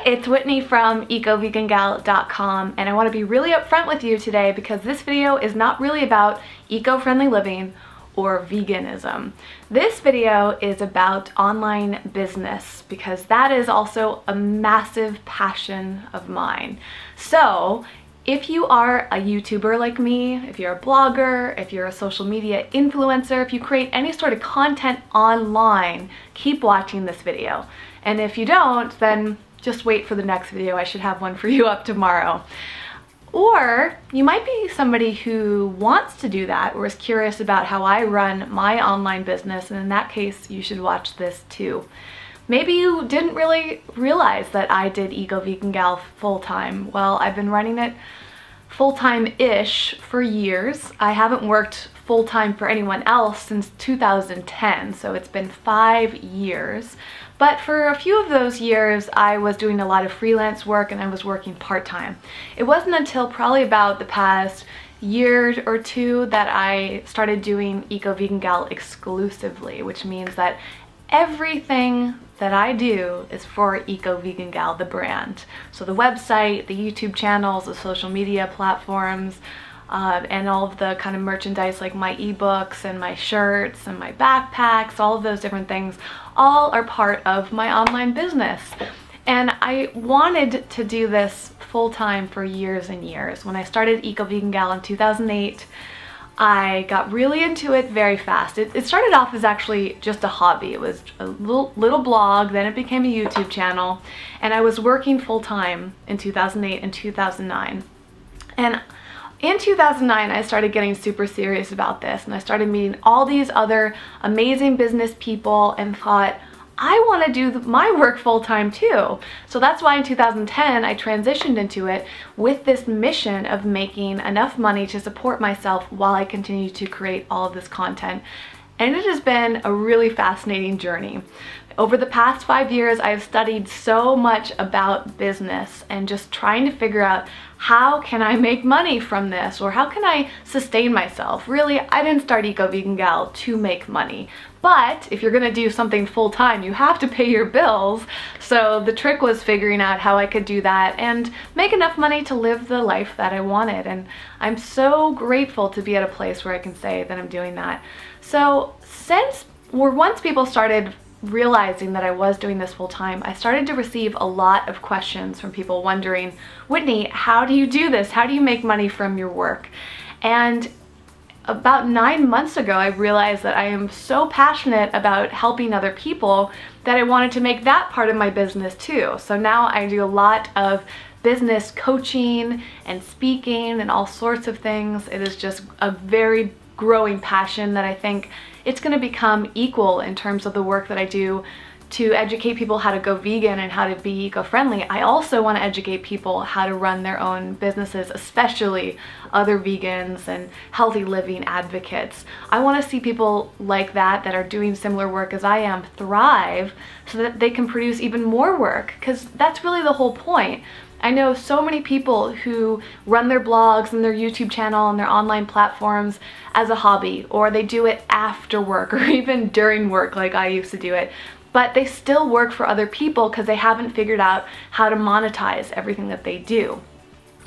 it's Whitney from ecovegangal.com, and I want to be really upfront with you today because this video is not really about eco-friendly living or veganism. This video is about online business because that is also a massive passion of mine. So if you are a YouTuber like me, if you're a blogger, if you're a social media influencer, if you create any sort of content online, keep watching this video. And if you don't, then just wait for the next video. I should have one for you up tomorrow. Or you might be somebody who wants to do that or is curious about how I run my online business, and in that case, you should watch this too. Maybe you didn't really realize that I did Eco Vegan Gal full-time. Well, I've been running it full-time-ish for years. I haven't worked full-time for anyone else since 2010, so it's been 5 years. But for a few of those years, I was doing a lot of freelance work and I was working part-time. It wasn't until probably about the past year or two that I started doing Eco Vegan Gal exclusively, which means that everything that I do is for Eco Vegan Gal, the brand. So the website, the YouTube channels, the social media platforms, and all of the kind of merchandise like my ebooks and my shirts and my backpacks, all of those different things, all are part of my online business. And I wanted to do this full-time for years and years. When I started Eco Vegan Gal in 2008, I got really into it very fast. It started off as actually just a hobby. It was a little blog, then it became a YouTube channel, and I was working full-time in 2008 and 2009. And in 2009, I started getting super serious about this, and I started meeting all these other amazing business people and thought, I want to do my work full-time too. So that's why in 2010, I transitioned into it with this mission of making enough money to support myself while I continue to create all of this content. And it has been a really fascinating journey. Over the past 5 years, I've studied so much about business and just trying to figure out how can I make money from this, or how can I sustain myself? Really, I didn't start Eco Vegan Gal to make money, but if you're gonna do something full-time, you have to pay your bills. So the trick was figuring out how I could do that and make enough money to live the life that I wanted. And I'm so grateful to be at a place where I can say that I'm doing that. So once people started realizing that I was doing this full time, I started to receive a lot of questions from people wondering, Whitney, how do you do this? How do you make money from your work? And about 9 months ago, I realized that I am so passionate about helping other people that I wanted to make that part of my business too. So now I do a lot of business coaching and speaking and all sorts of things. It is just a very growing passion that I think it's going to become equal in terms of the work that I do to educate people how to go vegan and how to be eco-friendly. I also want to educate people how to run their own businesses, especially other vegans and healthy living advocates. I want to see people like that are doing similar work as I am thrive so that they can produce even more work, because that's really the whole point. I know so many people who run their blogs and their YouTube channel and their online platforms as a hobby, or they do it after work or even during work like I used to do it, but they still work for other people because they haven't figured out how to monetize everything that they do.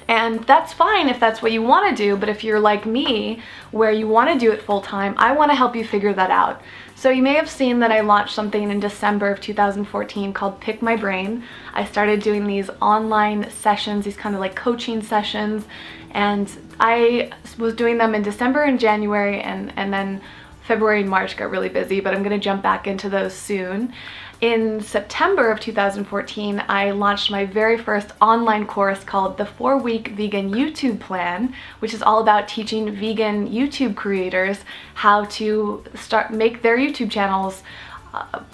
And that's fine if that's what you want to do, but if you're like me, where you want to do it full time, I want to help you figure that out. So you may have seen that I launched something in December of 2014 called Pick My Brain. I started doing these online sessions, these kind of like coaching sessions, and I was doing them in December and January, and then February and March got really busy, but I'm going to jump back into those soon. In September of 2014, I launched my very first online course called the 4-Week Vegan YouTube Plan, which is all about teaching vegan YouTube creators how to make their YouTube channels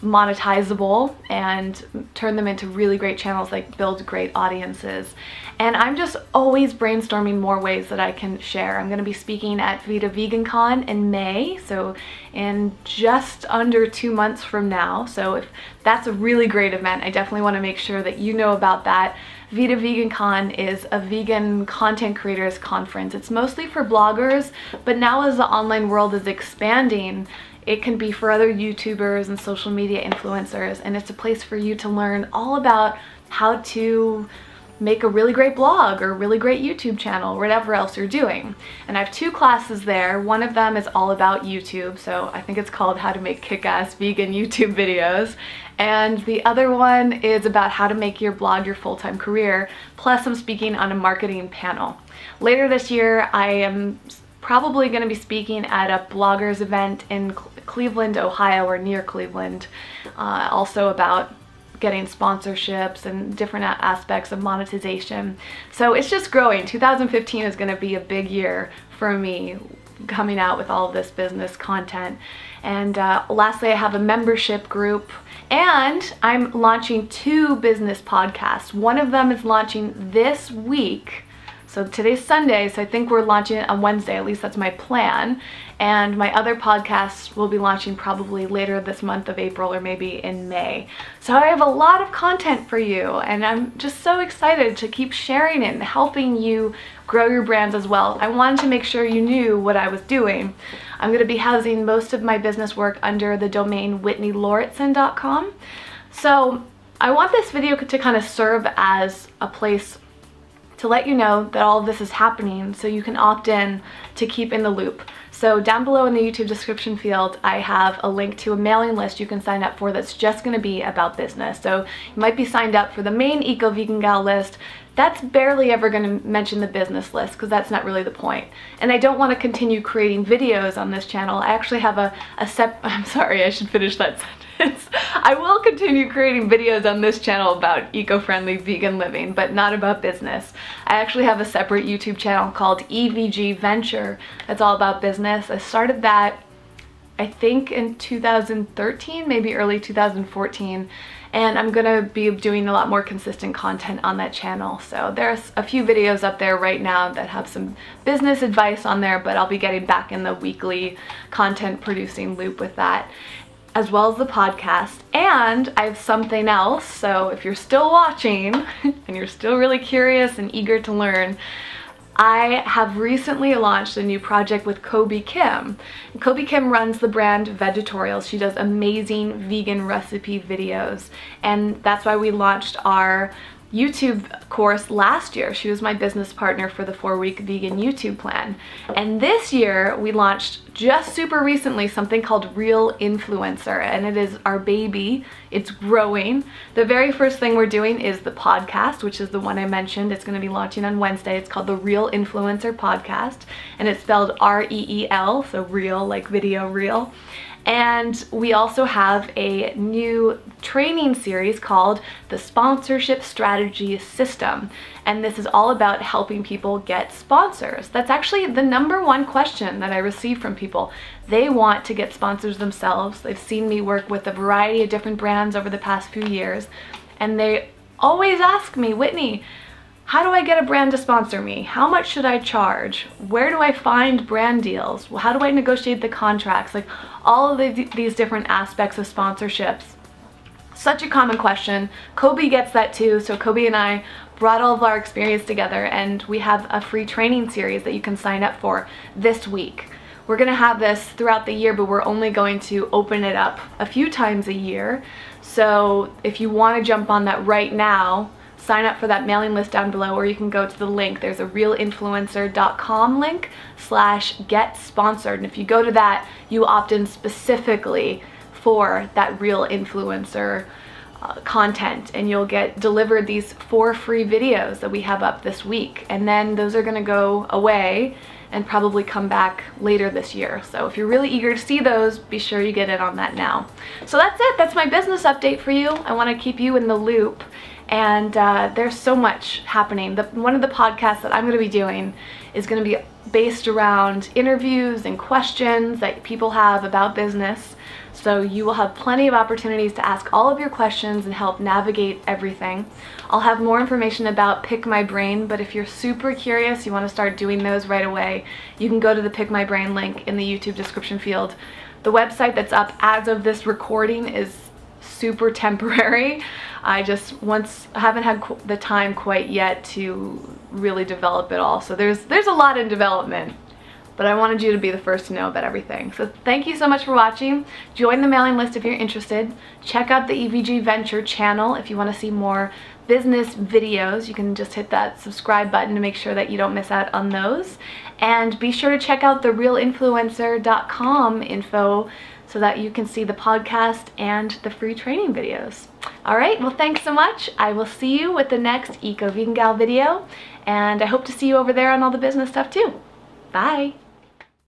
monetizable and turn them into really great channels, like build great audiences. And I'm just always brainstorming more ways that I can share. I'm going to be speaking at Vita Vegan Con in May, so in just under 2 months from now. So if that's a really great event, I definitely want to make sure that you know about that. Vita Vegan Con is a vegan content creators conference. It's mostly for bloggers, but now as the online world is expanding, it can be for other YouTubers and social media influencers, and it's a place for you to learn all about how to make a really great blog or a really great YouTube channel, whatever else you're doing. And I have 2 classes there. One of them is all about YouTube, so I think it's called How to Make Kick-Ass Vegan YouTube Videos. And the other one is about how to make your blog your full-time career, plus I'm speaking on a marketing panel. Later this year, I am probably going to be speaking at a bloggers event in Cleveland, Ohio, or near Cleveland, also about getting sponsorships and different aspects of monetization. So it's just growing. 2015 is going to be a big year for me, coming out with all of this business content. And lastly, I have a membership group, and I'm launching 2 business podcasts. One of them is launching this week. So today's Sunday, so I think we're launching it on Wednesday, at least that's my plan. And my other podcast will be launching probably later this month of April or maybe in May. So I have a lot of content for you, and I'm just so excited to keep sharing it and helping you grow your brands as well. I wanted to make sure you knew what I was doing. I'm going to be housing most of my business work under the domain whitneylauritsen.com. So I want this video to kind of serve as a place to let you know that all of this is happening so you can opt in to keep in the loop. So down below in the YouTube description field, I have a link to a mailing list you can sign up for that's just going to be about business. So you might be signed up for the main Eco Vegan Gal list. That's barely ever going to mention the business list because that's not really the point. And I don't want to continue creating videos on this channel. I actually have I'm sorry, I should finish that sentence. I will continue creating videos on this channel about eco-friendly vegan living, but not about business. I actually have a separate YouTube channel called EVG Venture that's all about business. I started that, I think, in 2013, maybe early 2014. And I'm gonna be doing a lot more consistent content on that channel. So there's a few videos up there right now that have some business advice on there, but I'll be getting back in the weekly content producing loop with that, as well as the podcast. And I have something else, so if you're still watching and you're still really curious and eager to learn, I have recently launched a new project with Kobe Kim. Kobe Kim runs the brand Vegetorials. She does amazing vegan recipe videos, and that's why we launched our YouTube course last year. She was my business partner for the 4-week vegan YouTube plan. And this year we launched, just super recently, something called Real Influencer, and it is our baby. It's growing. The very first thing we're doing is the podcast, which is the one I mentioned. It's going to be launching on Wednesday. It's called the Real Influencer Podcast, and it's spelled R-E-E-L, so real like video reel. And we also have a new training series called the Sponsorship Strategy System. And this is all about helping people get sponsors. That's actually the #1 question that I receive from people. They want to get sponsors themselves. They've seen me work with a variety of different brands over the past few years. And they always ask me, Whitney, how do I get a brand to sponsor me? How much should I charge? Where do I find brand deals? How do I negotiate the contracts? Like all of these different aspects of sponsorships. Such a common question. Kobe gets that too. So Kobe and I brought all of our experience together, and we have a free training series that you can sign up for this week. We're gonna have this throughout the year, but we're only going to open it up a few times a year. So if you wanna jump on that right now, sign up for that mailing list down below, or you can go to the link. There's a realinfluencer.com link /get sponsored. And if you go to that, you opt in specifically for that Real Influencer content, and you'll get delivered these 4 free videos that we have up this week. And then those are gonna go away and probably come back later this year. So if you're really eager to see those, be sure you get in on that now. So that's it. That's my business update for you. I wanna keep you in the loop. And there's so much happening. One of the podcasts that I'm going to be doing is going to be based around interviews and questions that people have about business. So you will have plenty of opportunities to ask all of your questions and help navigate everything. I'll have more information about Pick My Brain, but if you're super curious, you want to start doing those right away, you can go to the Pick My Brain link in the YouTube description field. The website that's up as of this recording is super temporary. I haven't had the time quite yet to really develop it all. So there's a lot in development, but I wanted you to be the first to know about everything. So thank you so much for watching. Join the mailing list if you're interested. Check out the EVG Venture channel if you want to see more business videos. You can just hit that subscribe button to make sure that you don't miss out on those. And be sure to check out the realinfluencer.com info so that you can see the podcast and the free training videos. All right, well, thanks so much. I will see you with the next Eco Vegan Gal video, and I hope to see you over there on all the business stuff too. Bye.